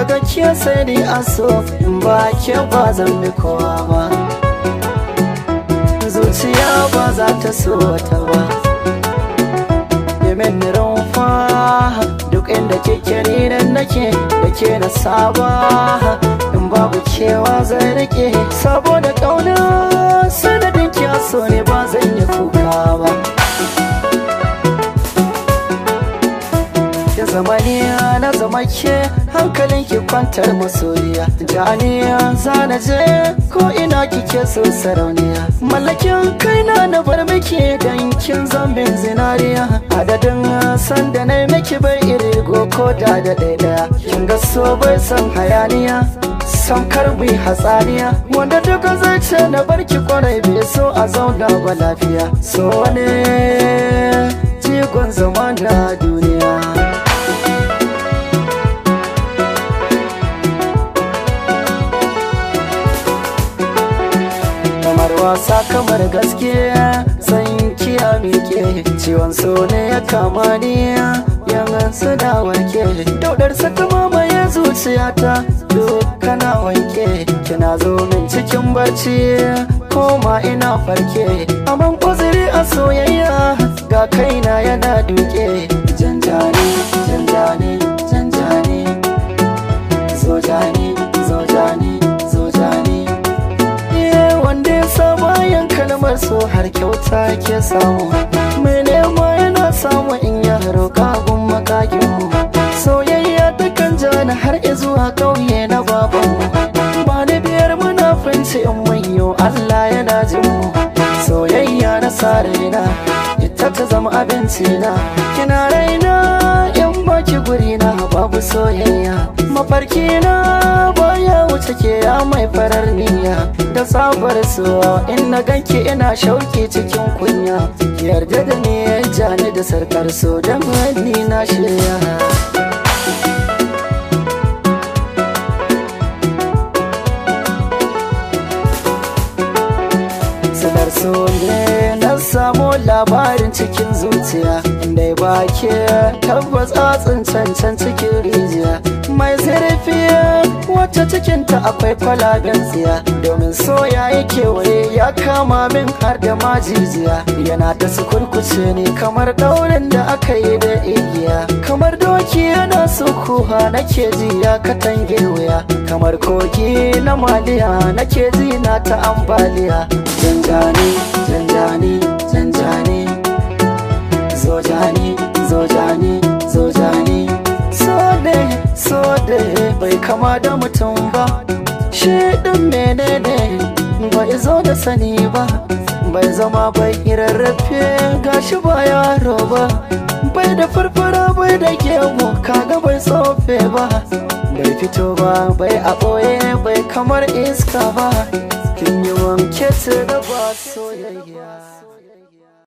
daga ke sai ni aso, in ba ke ba zan bi kowa ba. Zuciya ba za ta so ta ba. Yemen rumfa duk inda kike ni nan nake, da ke na saba. In babu kewa zai rike, saboda kauna sanadin ki so ne ba zan yi kuka ba. Ya zamaniya na zama ke, hankalin ki kwantar masoyiya. Janiya zana je ko ina kike so sarauniya. Mallakin kaina na bar miki dan kin zambin zinariya. Adadin sanda na miki bai iri ko da ɗaya. Kin ga so bai san hayaniya, son karbi hatsaniya. Wanda duka zai ce na barki kwarai bai so a zauna ba lafiya. So ne jigon zama na duniya. Wasa kamar gaske san kiya mike, ciwon so ne ya kama ni yan da warke. Daudar saka mamaye zuciyata kana wanke. Kina zo min cikin barci koma ina farke. Aman uzuri a soyayya ga kaina yana duke. Janjani janjani janjani, zojani zojani zojani. Bayan kalmar so har kyauta ke samu, mai nema yana samu in ya roƙa gun makaginmu. Soyayya ta kan jana har izuwa ƙauye na babanmu. Ba ni biyar munafunci in manyo Allah yana jinmu. Soyayya na sa raina ita ta zama abinci na. Kina raina in baki guri na babu soyayya. Mafarki na baya wuce ke ya mai farar niyya. Da sabar so in na ganki ina shauki cikin kunya. Yarda da ni ya jani da sarkar so don wani na shirya. Sanar so ne na samu labarin cikin zuciya. Dai ba ke tabbas atsin cancan cikin rijiya. Mai zurfi wacce cikinta akwai kwalaben tsiya. Domin soya ya kewaye ya kama min har da majijiya. Yana ta sukurkuce ne kamar daurin da aka yi da igiya. Kamar doki yana sukuha nake ji ya katange wuya. Kamar kogi na maliya nake ji na ta ambaliya. Janjani janjani janjani, zojani zojani zojani. So da bai kama da mutum ba, shi ɗin menene bai zo da sani ba. Bai zama bai rarrafe gashi ba yaro ba. Bai da farfara bai da gemu kaga bai tsofe ba. Bai fito ba bai a ɓoye bai kamar iska ba. Kin yi wanke ta da ba soyayya.